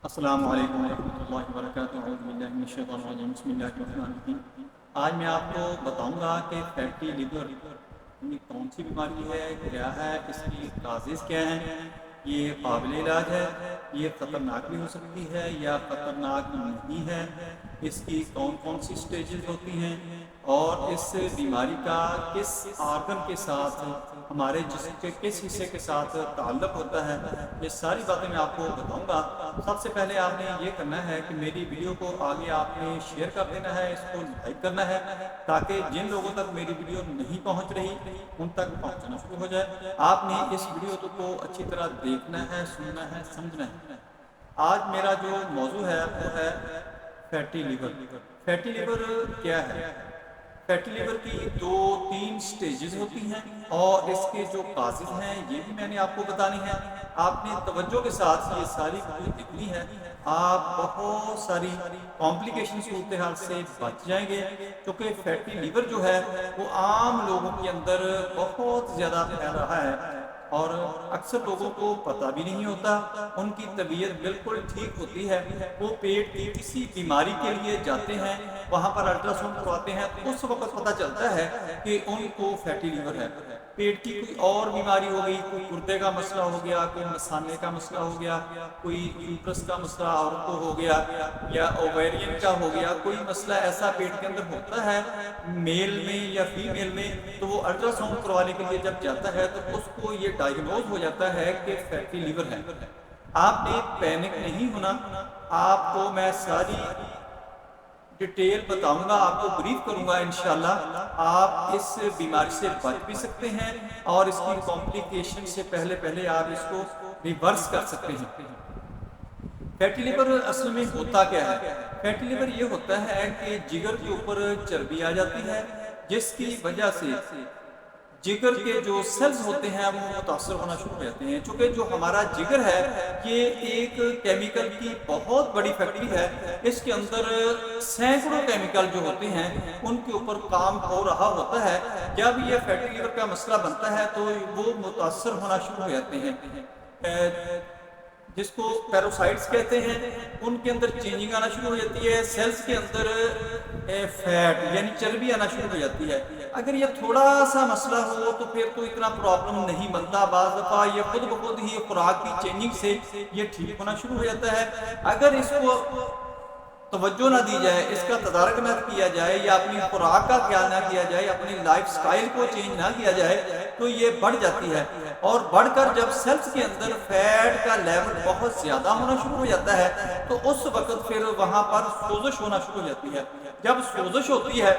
السلام علیکم ورحمۃ اللہ وبرکاتہ، اعوذ باللہ من الشیطان الرجیم، بسم اللہ الرحمن الرحیم۔ آج میں آپ کو بتاؤں گا کہ فیٹی لیور یہ کون سی بیماری ہے، کیا ہے، اس کی کازز کیا ہیں، یہ قابل علاج ہے، یہ خطرناک بھی ہو سکتی ہے یا خطرناک نہیں ہے، اس کی کون کون سی سٹیجز ہوتی ہیں اور اس بیماری کا کس آرگن کے ساتھ، ہمارے جسم کے کس حصے کے ساتھ تعلق ہوتا ہے، یہ ساری باتیں میں آپ کو بتاؤں گا۔ سب سے پہلے آپ نے یہ کرنا ہے کہ میری ویڈیو کو آگے آپ نے شیئر کر دینا ہے، اس کو لائک کرنا ہے تاکہ جن لوگوں تک میری ویڈیو نہیں پہنچ رہی ان تک پہنچنا شروع ہو جائے۔ آپ نے اس ویڈیو کو اچھی طرح دیکھنا ہے، سننا ہے، سمجھنا ہے۔ آج میرا جو موضوع ہے وہ ہے فیٹی لیور۔ فیٹی لیور کیا ہے؟ فیٹی لیور کی 2-3 سٹیجز ہوتی ہیں اور اس کے جو کازز ہیں یہ بھی میں نے آپ کو بتانی ہے۔ آپ نے توجہ کے ساتھ یہ ساری ویڈیو دیکھنی ہے، آپ بہت ساری کمپلیکیشن صورتحال سے بچ جائیں گے، کیونکہ فیٹی لیور جو ہے وہ عام لوگوں کے اندر بہت زیادہ پھیل رہا ہے اور اکثر لوگوں کو پتہ بھی نہیں ہوتا۔ ان کی طبیعت بالکل ٹھیک ہوتی ہے، وہ پیٹ کی کسی بیماری کے لیے جاتے ہیں، وہاں پر الٹرا ساؤنڈ کرواتے ہیں تو اس وقت پتہ چلتا ہے کہ ان کو فیٹی لیور ہے۔ پیٹ کی کوئی اور بیماری ہو گئی، کوئی گردے کا مسئلہ ہو گیا، کوئی مثانے کا مسئلہ ہو گیا، کوئی یوٹرس کا مسئلہ عورت کو ہو گیا یا اوویرین کا ہو گیا، کوئی مسئلہ ایسا پیٹ کے اندر ہوتا ہے میل میں یا فیمیل میں، تو وہ الٹرا ساؤنڈ کروانے کے لیے جب جاتا ہے تو اس کو یہ ڈائگنوز ہو جاتا ہے کہ فیٹی لیور ہے۔ آپ نے پینک نہیں ہونا، آپ کو میں ساری ڈیٹیل بتاؤں گا، آپ کو بریف کروں گا انشاءاللہ۔ آپ اس بیماری سے بچ بھی سکتے ہیں اور اس کی کمپلیکیشن سے پہلے آپ اس کو ریورس کر سکتے ہیں۔ فیٹی لیور اصل میں ہوتا کیا ہے؟ فیٹی لیور یہ ہوتا ہے کہ جگر کے اوپر چربی آ جاتی ہے، جس کی وجہ سے جگر کے جو سیلز ہوتے ہیں وہ متاثر ہونا شروع ہو جاتے ہیں۔ چونکہ جو ہمارا جگر ہے یہ ایک کیمیکل کی بہت بڑی فیکٹری ہے، اس کے اندر سینکڑوں کیمیکل جو ہوتے ہیں ان کے اوپر کام ہو رہا ہوتا ہے۔ جب یہ فیٹی لیور کا مسئلہ بنتا ہے تو وہ متاثر ہونا شروع ہو جاتے ہیں، جس کو پیروسائٹس کہتے ہیں، ان کے اندر چینجنگ آنا شروع ہو جاتی ہے، سیلز کے اندر فیٹ یعنی چربی آنا شروع ہو جاتی ہے۔ اگر یہ تھوڑا سا مسئلہ ہو تو پھر تو اتنا پرابلم نہیں بنتا، بعض دفعہ یہ خود بخود ہی خوراک کی چینجنگ سے یہ ٹھیک ہونا شروع ہو جاتا ہے۔ اگر اس کو توجہ نہ دی جائے، اس کا تدارک نہ کیا جائے یا اپنی خوراک کا خیال نہ کیا جائے، اپنی لائف سٹائل کو چینج نہ کیا جائے تو یہ بڑھ جاتی ہے، اور بڑھ کر جب سیلز کے اندر فیٹ کا لیول بہت زیادہ ہونا شروع ہو جاتا ہے تو اس وقت پھر وہاں پر سوزش ہونا شروع ہو جاتی ہے۔ جب سوزش ہوتی ہے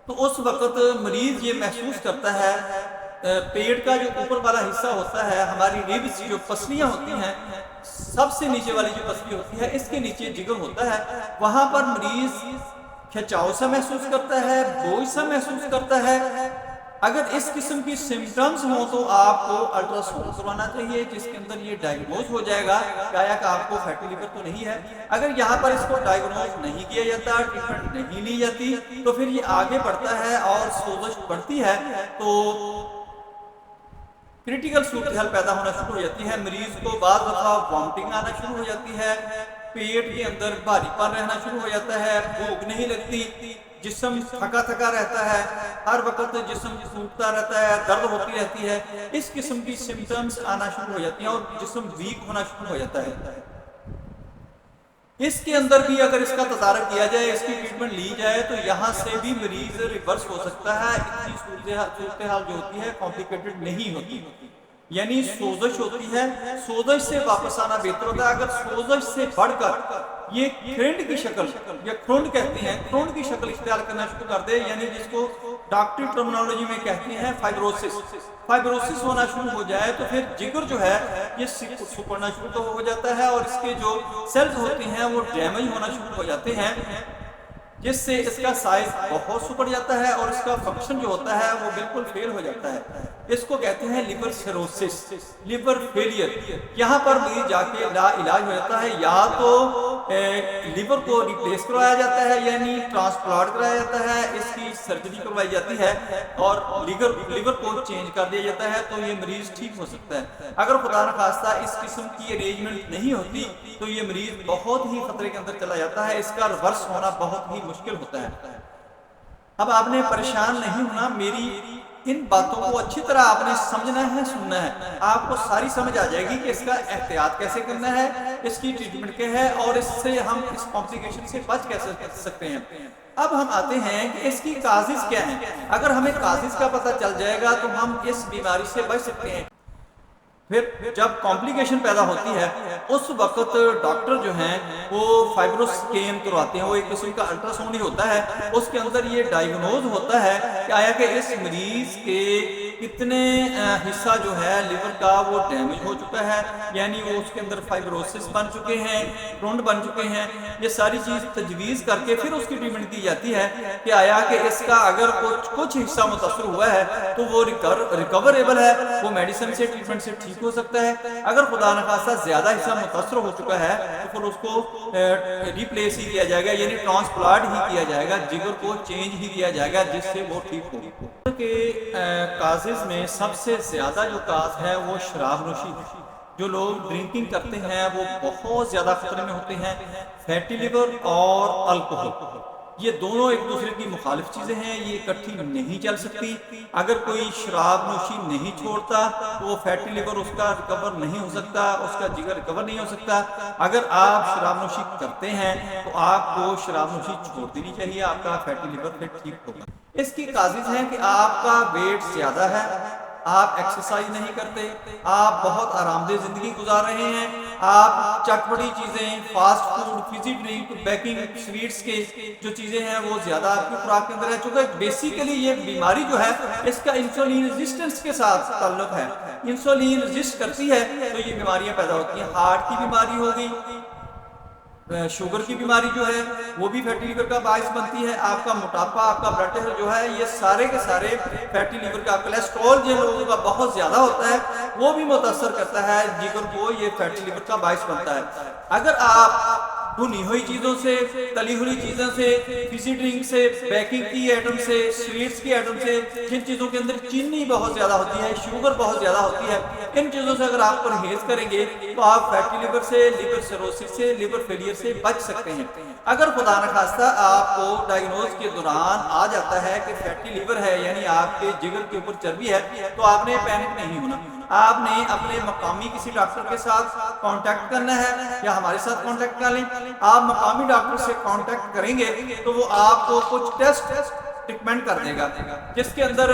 تو اس وقت مریض یہ محسوس کرتا ہے، پیٹ کا جو اوپر والا حصہ ہوتا ہے، ہماری ریبس جو پسلیاں ہوتی ہیں، سب سے نیچے والی جو پسلی ہوتی ہے اس کے نیچے جگر ہوتا ہے، وہاں پر مریض کھچاؤ سا محسوس کرتا ہے، بوجھ سا محسوس کرتا ہے۔ اگر اس قسم کی سمٹمز ہوں تو آپ کو الٹرا ساؤنڈ کروانا چاہیے، جس کے اندر یہ ڈائگنوز ہو جائے گا کہ آیا کہ آپ کو فیٹی لیور تو نہیں ہے۔ اگر یہاں پر اس کو ڈائگنوز نہیں کیا جاتا، ٹریٹمنٹ نہیں لی جاتی، تو پھر یہ آگے بڑھتا ہے اور سوزش بڑھتی ہے تو کریٹیکل صورتحال پیدا ہونا شروع ہو جاتی ہے۔ مریض کو بعض دفعہ وامٹنگ آنا شروع ہو جاتی ہے، پیٹ کے اندر بھاری پن رہنا شروع ہو جاتا ہے، بھوک نہیں لگتی، جسم تھکا تھکا رہتا ہے، ہر وقت جسم ٹوٹتا رہتا ہے، درد ہوتی رہتی ہے، اس قسم کی سمٹمز آنا شروع ہو جاتی ہیں اور جسم ویک ہونا شروع ہو جاتا ہے۔ اس کے اندر بھی اگر اس کا تدارک کیا جائے، اس کی ٹریٹمنٹ لی جائے تو یہاں سے بھی مریض ریورس ہو سکتا ہے۔ اتنی صورتحال جو ہوتی ہے کمپلیکیٹڈ نہیں ہوتی، یعنی سوزش ہوتی ہے، سوزش سے واپس آنا بہتر ہوتا ہے۔ اگر سوزش سے بڑھ کر یہ کھرنڈ کی شکل یا کھرنڈ کہتے ہیں، کھرنڈ کی شکل اختیار کرنا شروع کر دے، یعنی جس کو ڈاکٹری ٹرمنالوجی میں کہتے ہیں فائبروسس ہونا شروع ہو جائے، تو پھر جگر جو ہے یہ سکڑنا شروع ہو جاتا ہے اور اس کے جو سیلز ہوتے ہیں وہ ڈیمیج ہونا شروع ہو جاتے ہیں، جس سے اس کا سائز بہت سکڑ جاتا ہے اور اس کا فنکشن جو ہوتا ہے وہ بالکل فیل ہو جاتا ہے۔ اس کو کہتے ہیں لیور سیروسس، لیور فیلئر۔ یہاں پر مریض جا کے لا علاج ہو جاتا ہے، یا تو لیور کو ریپلیس کروایا جاتا ہے یعنی ٹرانسپلانٹ کرایا جاتا ہے، اس کی سرجری کروائی جاتی ہے اور لیور کو چینج کر دیا جاتا ہے تو یہ مریض ٹھیک ہو سکتا ہے۔ اگر خدا نخواستہ اس قسم کی ارینجمنٹ نہیں ہوتی تو یہ مریض بہت ہی خطرے کے اندر چلا جاتا ہے، اس کا ریورس ہونا بہت ہی مشکل ہوتا ہے۔ اب آپ نے پریشان نہیں ہونا، میری ان باتوں کو اچھی طرح آپ نے سمجھنا ہے، سننا ہے، آپ کو ساری سمجھ آ جائے گی کہ اس کا احتیاط کیسے کرنا ہے، اس کی ٹریٹمنٹ کیا ہے اور اس سے ہم اس کمپلیکیشن سے بچ کیسے سکتے ہیں۔ اب ہم آتے ہیں کہ اس کی کازز کیا ہیں۔ اگر ہمیں کازز کا پتہ چل جائے گا تو ہم اس بیماری سے بچ سکتے ہیں۔ پھر جب کمپلیکیشن پیدا ہوتی ہے اس وقت ڈاکٹر جو ہیں وہ فائبروسکین کرواتے ہیں، وہ ایک قسم کا الٹرا ساؤنڈ ہی ہوتا ہے، اس کے اندر یہ ڈائیگنوز ہوتا ہے کہ آیا کہ اس مریض کے کتنے حصہ جو ہے لیور کا وہ ڈیمیج ہو چکا ہے، یعنی وہ اس کے اندر فائبروسس بن چکے ہیں، پرونڈ بن چکے ہیں۔ یہ ساری چیز تجویز کر کے پھر اس کی ٹریٹمنٹ کی جاتی ہے کہ آیا کہ اس کا اگر کچھ حصہ متاثر ہوا ہے تو وہ ریکوریبل ہے، وہ میڈیسن سے ٹریٹمنٹ سے ٹھیک ہو سکتا ہے۔ اگر خدا نخواستہ زیادہ حصہ متاثر ہو چکا ہے تو پھر اس کو ریپلیس ہی کیا جائے گا، یعنی ٹرانسپلانٹ ہی کیا جائے گا، جگر کو چینج ہی کیا جائے گا جس سے وہ ٹھیک ہو۔ کہ کازز میں سب سے زیادہ جو کاز ہے وہ شراب نوشی ہے۔ جو لوگ ڈرنکنگ کرتے ہیں وہ بہت زیادہ خطرے میں ہوتے ہیں۔ فیٹی لیور اور الکوہل یہ دونوں ایک دوسرے کی مخالف چیزیں ہیں، یہ اکٹھی نہیں چل سکتی۔ اگر کوئی شراب نوشی نہیں چھوڑتا تو وہ فیٹی لیور اس کا ریکور نہیں ہو سکتا، اس کا جگر ریکور نہیں ہو سکتا۔ اگر آپ شراب نوشی کرتے ہیں تو آپ کو شراب نوشی چھوڑ دینی چاہیے، آپ کا فیٹی لیور پھر ٹھیک ہوگا۔ اس کی کازز ہیں کہ آپ کا ویٹ زیادہ ہے، آپ ایکسرسائز نہیں کرتے، آپ بہت آرام دہ زندگی گزار رہے ہیں، آپ چٹپٹی چیزیں، fast food, fizzy drink, baking, sweets کے جو چیزیں ہیں وہ زیادہ آپ کی خوراک کے اندر ہے۔ چونکہ بیسیکلی یہ بیماری جو ہے اس کا انسولین ریزسٹنس کے ساتھ تعلق ہے، انسولین ریزسٹ کرتی ہے تو یہ بیماریاں پیدا ہوتی ہیں۔ ہارٹ کی بیماری ہو گئی، شوگر کی بیماری جو ہے وہ بھی فیٹی لیور کا باعث بنتی ہے۔ آپ کا موٹاپا، آپ کا بلڈ پریشر جو ہے یہ سارے کے سارے فیٹی لیور کا، کولیسٹرول جن لوگوں کا بہت زیادہ ہوتا ہے وہ بھی متاثر کرتا ہے جگر کو، یہ فیٹی لیور کا باعث بنتا ہے۔ اگر آپ بھنی ہوئی چیزوں سے، تلی ہوئی چیزوں سے، فزی ڈرنک سے، بیکنگ کی آئٹم سے، سویٹس کی آئٹم سے، جن چیزوں کے اندر چینی بہت زیادہ ہوتی ہے، شوگر بہت زیادہ ہوتی ہے، ان چیزوں سے اگر آپ پرہیز کریں گے تو آپ فیٹی لیور سے، لیور سیروسس سے، لیور فیلئر سے بچ سکتے ہیں۔ اگر خدا نخواستہ آپ کو ڈائیگنوز کے دوران آ جاتا ہے کہ فیٹی لیور ہے یعنی آپ کے جگر کے اوپر چربی ہے تو آپ نے پینک نہیں ہونا، آپ نے اپنے مقامی کسی ڈاکٹر کے ساتھ کانٹیکٹ کرنا ہے یا ہمارے ساتھ کانٹیکٹ کر لیں۔ آپ مقامی ڈاکٹر سے کانٹیکٹ کریں گے تو وہ آپ کو کچھ ٹیسٹ ریکمینڈ کر دے گا جس کے اندر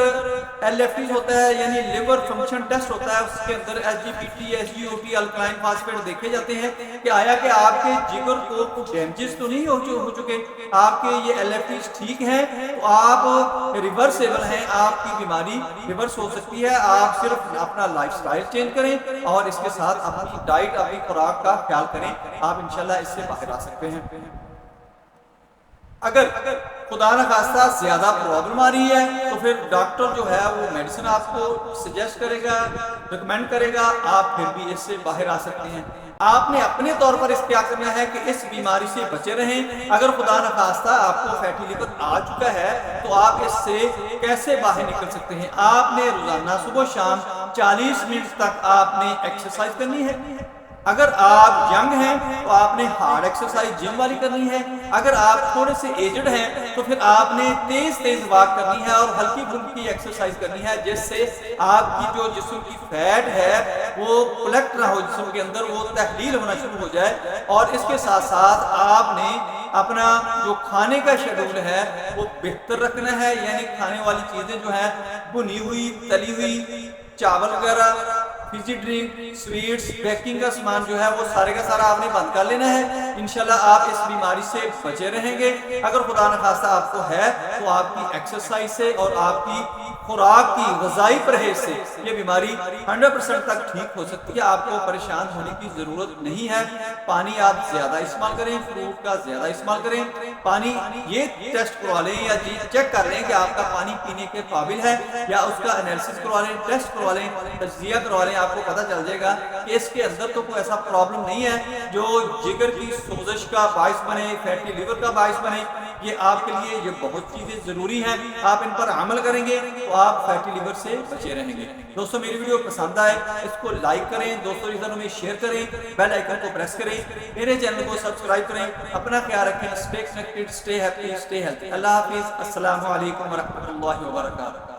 LFT ہوتا ہے یعنی لیور فنکشن ٹیسٹ ہوتا ہے، اس کے اندر SGPT، SGOT، الکلائن فاسفیٹ دیکھے جاتے ہیں کہ آیا کہ آپ کے جگر کو کچھ ڈیمیجز تو نہیں ہو چکے، آپ کے یہ LFTs ٹھیک ہیں تو آپ ریورسیبل ہیں، آپ کی بیماری ریورس ہو سکتی ہے۔ آپ صرف اپنا لائف سٹائل چینج کریں اور اس کے ساتھ اپنی ڈائٹ، اپنی خوراک کا خیال کریں، آپ انشاءاللہ اس سے باہر آ سکتے ہیں۔ اگر خدا نخواستہ زیادہ پرابلم آ رہی ہے تو پھر ڈاکٹر جو ہے وہ میڈیسن آپ کو سجیسٹ کرے گا، ریکمینڈ کرے گا، آپ پھر بھی اس سے باہر آ سکتے ہیں۔ آپ نے اپنے طور پر اس کیا کرنا ہے کہ اس بیماری سے بچے رہیں۔ اگر خدا نخواستہ آپ کو فیٹی لیور آ چکا ہے تو آپ اس سے کیسے باہر نکل سکتے ہیں؟ آپ نے روزانہ صبح شام 40 منٹ تک آپ نے ایکسرسائز کرنی ہے۔ اگر آپ ینگ ہیں تو آپ نے ہارڈ ایکسرسائز جم والی کرنی ہے۔ اگر آپ تھوڑے سے ایجڈ ہیں تو پھر آپ نے تیز واک کرنی ہے اور ہلکی پھلکی ایکسرسائز کرنی ہے جس سے آپ کی جو جسم کی فیٹ ہے وہ کلیکٹ نہ ہو جسم کے اندر، وہ تحلیل ہونا شروع ہو جائے۔ اور اس کے ساتھ ساتھ آپ نے اپنا جو کھانے کا شیڈول ہے وہ بہتر رکھنا ہے، یعنی کھانے والی چیزیں جو ہیں بھنی ہوئی، تلی ہوئی، چاول وغیرہ، فزی ڈرنک، سویٹس، بیکنگ کا سامان جو ہے وہ سارے کا سارا آپ نے بند کر لینا ہے۔ انشاءاللہ آپ اس بیماری سے بچے رہیں گے۔ اگر خدا نخواستہ آپ کو ہے تو آپ کی ایکسرسائز سے اور آپ کی خوراک کی غذائی پرہیز سے یہ بیماری 100% تک ٹھیک ہو سکتی ہے۔ آپ کو پریشان ہونے کی ضرورت نہیں ہے۔ پانی آپ زیادہ استعمال کریں، فروٹ کا زیادہ استعمال کریں۔ پانی یہ ٹیسٹ کروا لیں یا چیک کر لیں کہ آپ کا پانی پینے کے قابل ہے یا اس کا انالیسس کروا لیں، ٹیسٹ کروا لیں، تجزیہ کروا لیں، آپ کو پتہ چل جائے گا کہ اس کے اندر تو کوئی ایسا پرابلم نہیں ہے جو جگر کی سوزش کا باعث بنے، فیٹی لیور کا باعث بنے، یہ آپ کے لیے یہ بہت چیزیں ضروری ہیں، آپ ان پر عمل کریں گے تو آپ فیٹی لیور سے بچے رہیں گے۔ دوستو میری ویڈیو پسند آئے اس کو لائک کریں، دوستوں کے ساتھ میں شیئر کریں، بیل آئیکن کو پریس کریں، میرے چینل کو سبسکرائب کریں، اپنا خیال رکھیں، stay connected, stay happy, stay healthy. اللہ حافظ، السلام علیکم ورحمۃ اللہ وبرکاتہ۔